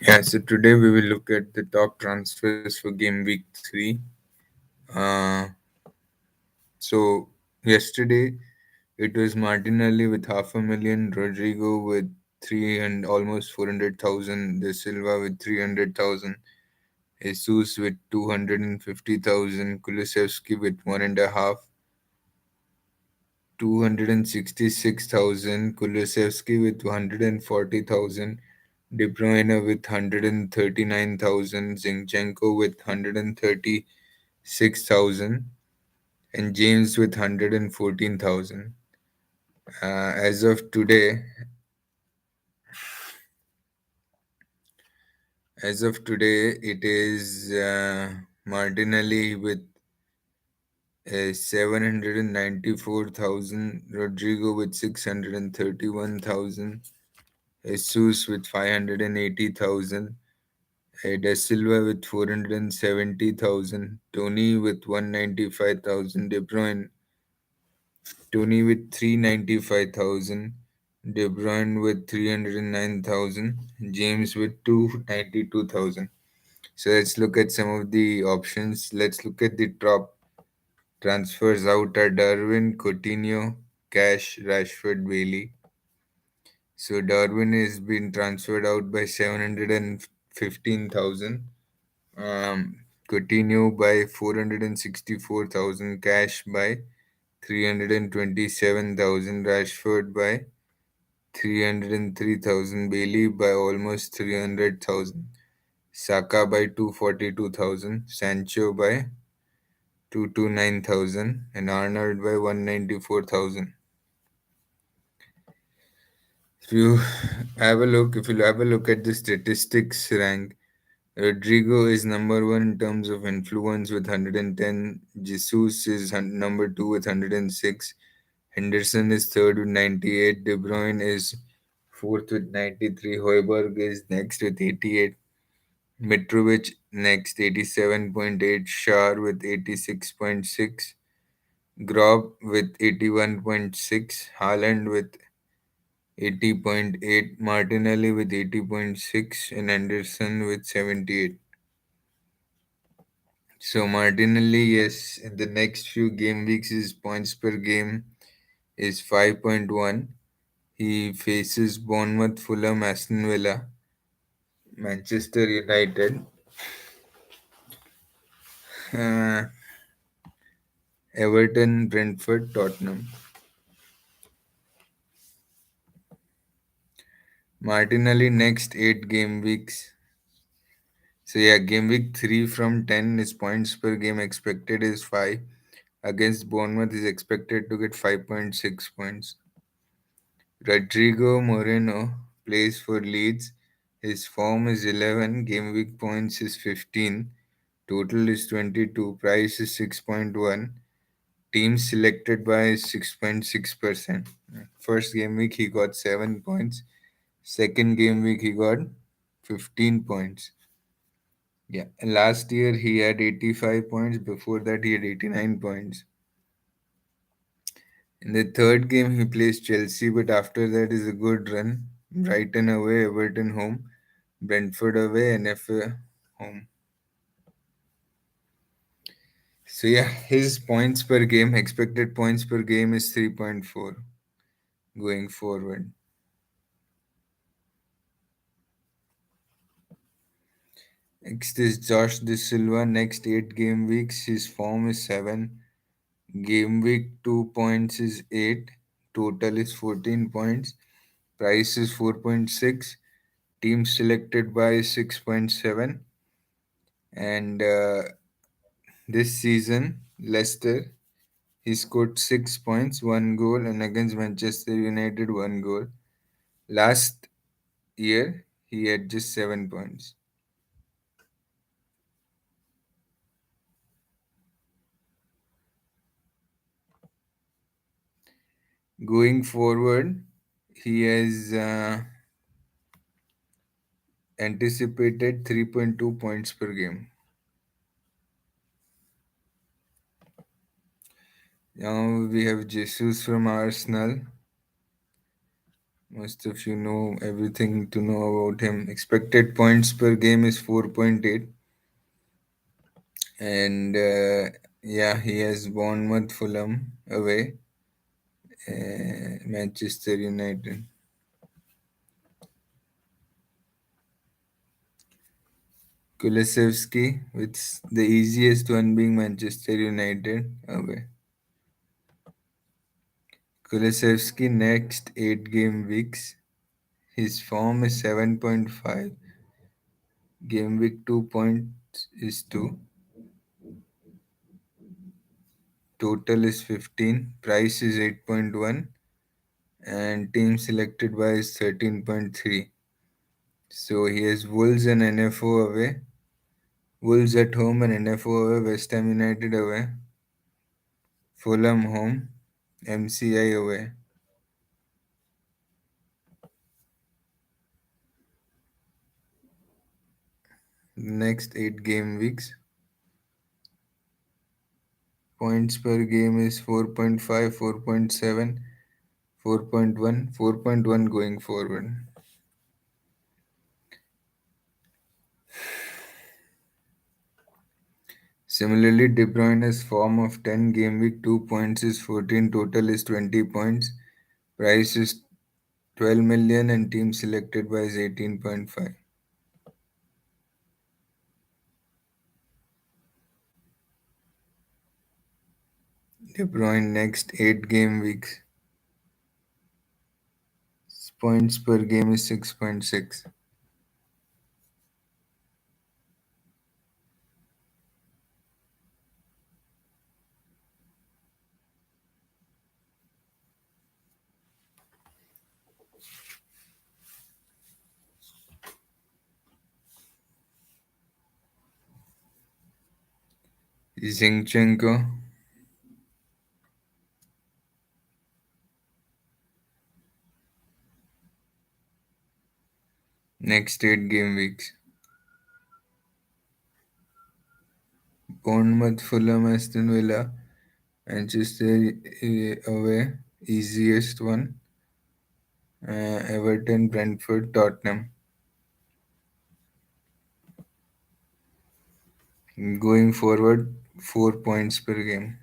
Yeah, so today we will look at the top transfers for game week 3. Uh, so, yesterday it was Martinelli with half a million, Rodrigo with 3 and almost 400,000, De Silva with 300,000, Jesus with 250,000, Kulusevski with 1.5, 266,000, Kulusevski with 140,000, De Bruyne with 139,000, Zinchenko with 136,000, and James with 114,000. As of today, it is Martinelli with 794,000, Rodrigo with 631,000, Jesus with 580,000, Da Silva with 470,000, Tony with 195,000, Tony with 395,000, De Bruyne with 309,000, James with 292,000. So let's look at some of the options. Let's look at the top transfers out are Darwin, Coutinho, Cash, Rashford, Bailey. So Darwin has been transferred out by 715,000. Coutinho by 464,000, Cash by 327,000, Rashford by 303,000, Bailey by almost 300,000, Saka by 242,000, Sancho by 229,000, and Arnold by 194,000. If you have a look at the statistics rank, Rodrigo is number one in terms of influence with 110. Jesus is number two with 106. Henderson is third with 98. De Bruyne is fourth with 93. Hoiberg is next with 88. Mitrovic next 87.8. Shar with 86.6. Grob with 81.6. Haaland with 80.8. Martinelli with 80.6. And Anderson with 78. So Martinelli, yes, in the next few game weeks, his points per game is 5.1. He faces Bournemouth, Fulham, Aston Villa, Manchester United, uh, Everton, Brentford, Tottenham. Martinelli next 8 game weeks. So yeah, game week 3 from 10, his points per game expected is 5. Against Bournemouth, is expected to get 5.6 points. Rodrigo Moreno plays for Leeds. His form is 11, game week points is 15, total is 22, price is 6.1, teams selected by is 6.6%. First game week he got 7 points, second game week he got 15 points. Yeah, and last year he had 85 points, before that he had 89 points. In the third game, he plays Chelsea, but after that is a good run. Brighton away, Everton home, Brentford away, and FA home. So yeah, his points per game, expected points per game is 3.4 going forward. Next is Josh De Silva. Next 8 game weeks, his form is 7. Game week 2 points is 8. Total is 14 points. Price is 4.6. Team selected by is 6.7. And this season, Leicester, he scored 6 points, 1 goal, and against Manchester United, 1 goal. Last year, he had just 7 points. Going forward, he has anticipated 3.2 points per game. Now we have Jesus from Arsenal. Most of you know everything to know about him. Expected points per game is 4.8. And yeah, he has Bournemouth, Fulham away, Manchester United. Kulusevski, with the easiest one being Manchester United away. Kulusevski next 8 game weeks. His form is 7.5. Game week 2 points is 2. Total is 15. Price is 8.1. And team selected by is 13.3. So he has Wolves and NFO away. Wolves at home and NFO away. West Ham United away. Fulham home. MCI away. Next 8 game weeks. Points per game is 4.5, 4.7, 4.1, 4.1 going forward. Similarly, De Bruyne's form of 10 game week 2 points is 14, total is 20 points. Price is 12 million and team selected by is 18.5. De Bruyne next 8 game weeks. Points per game is 6.6. Zinchenko next 8 game weeks. Bournemouth, Fulham, Aston Villa, Manchester away, easiest one. Everton, Brentford, Tottenham. Going forward, 4 points per game.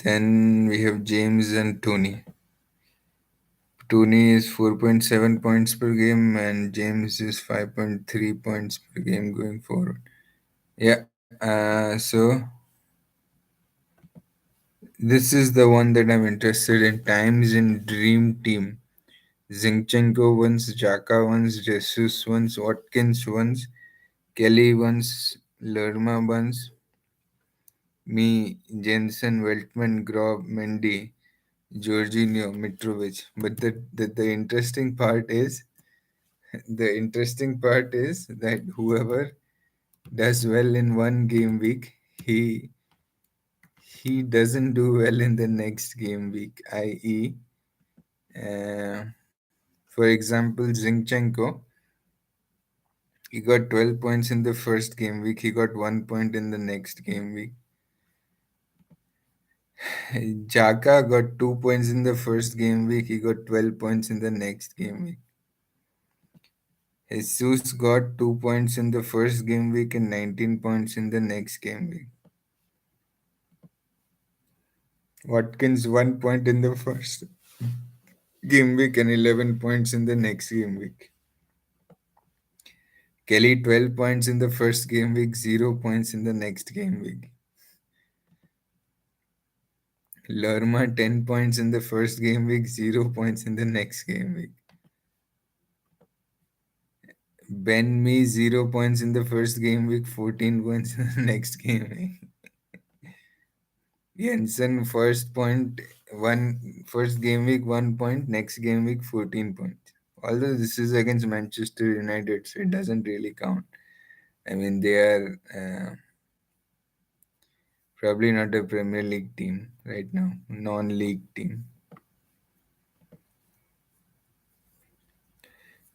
Then we have James and Tony. Tony is 4.7 points per game, and James is 5.3 points per game going forward. Yeah, so this is the one that I'm interested in. Times in Dream Team. Zinchenko once, Jaka once, Jesus once, Watkins once, Kelly once, Lerma once, me, Jensen, Weltman, Grob, Mendy, Jorginho, Mitrovic. But the interesting part is that whoever does well in one game week, he he doesn't do well in the next game week, i.e., uh, for example, Zinchenko, he got 12 points in the first game week, he got 1 point in the next game week. Jaka got 2 points in the first game week, he got 12 points in the next game week. Jesus got 2 points in the first game week and 19 points in the next game week. Watkins 1 point in the first game week and 11 points in the next game week. Kelly 12 points in the first game week, 0 points in the next game week. Lerma 10 points in the first game week, 0 points in the next game week. Ben Me 0 points in the first game week, 14 points in the next game week. Jensen first game week 1 point, next game week 14 points. Although this is against Manchester United, so it doesn't really count. I mean, they are probably not a Premier League team right now, non-league team.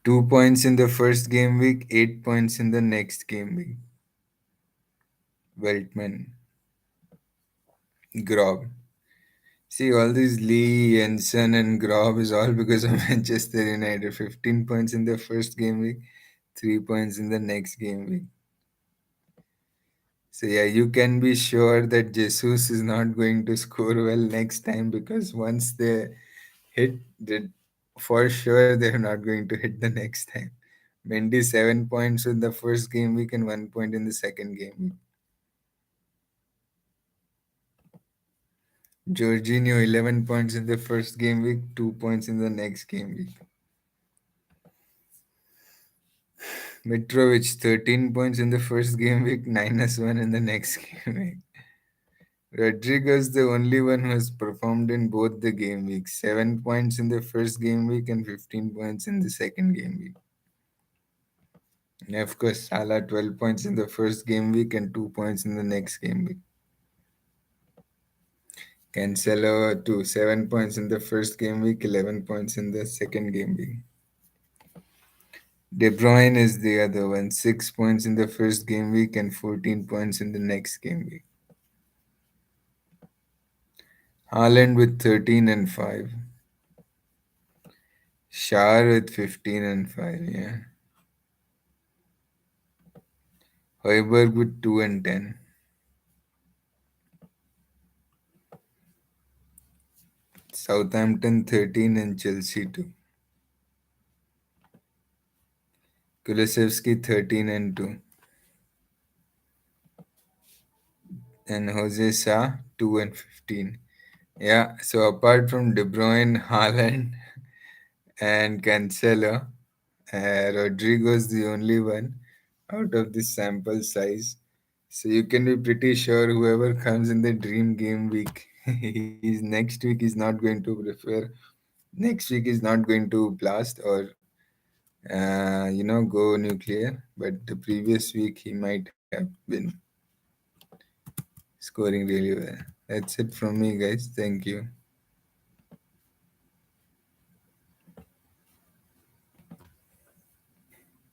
2 points in the first game week, 8 points in the next game week. Weltman, Grob. See, all these Lee, Jensen, and Grob is all because of Manchester United. 15 points in the first game week, 3 points in the next game week. So, yeah, you can be sure that Jesus is not going to score well next time because once they hit, the, for sure they're not going to hit the next time. Mendy 7 points in the first game week and 1 point in the second game week. Jorginho 11 points in the first game week, 2 points in the next game week. Mitrovic 13 points in the first game week, -1 in the next game week. Rodriguez the only one who has performed in both the game weeks. 7 points in the first game week and 15 points in the second game week. And of course, Salah 12 points in the first game week and 2 points in the next game week. Cancelo to 7 points in the first game week, 11 points in the second game week. De Bruyne is the other one, 6 points in the first game week and 14 points in the next game week. Haaland with 13 and 5. Shar with 15 and 5, yeah. Hoiberg with 2 and 10. Southampton 13 and Chelsea 2. Kulusevski 13 and 2. And Jose Sa 2 and 15. Yeah, so apart from De Bruyne, Haaland, and Cancelo, Rodrigo is the only one out of this sample size. So you can be pretty sure whoever comes in the dream game week, he's next week is not going to prefer. Next week is not going to blast or go nuclear. But the previous week he might have been scoring really well. That's it from me, guys. Thank you.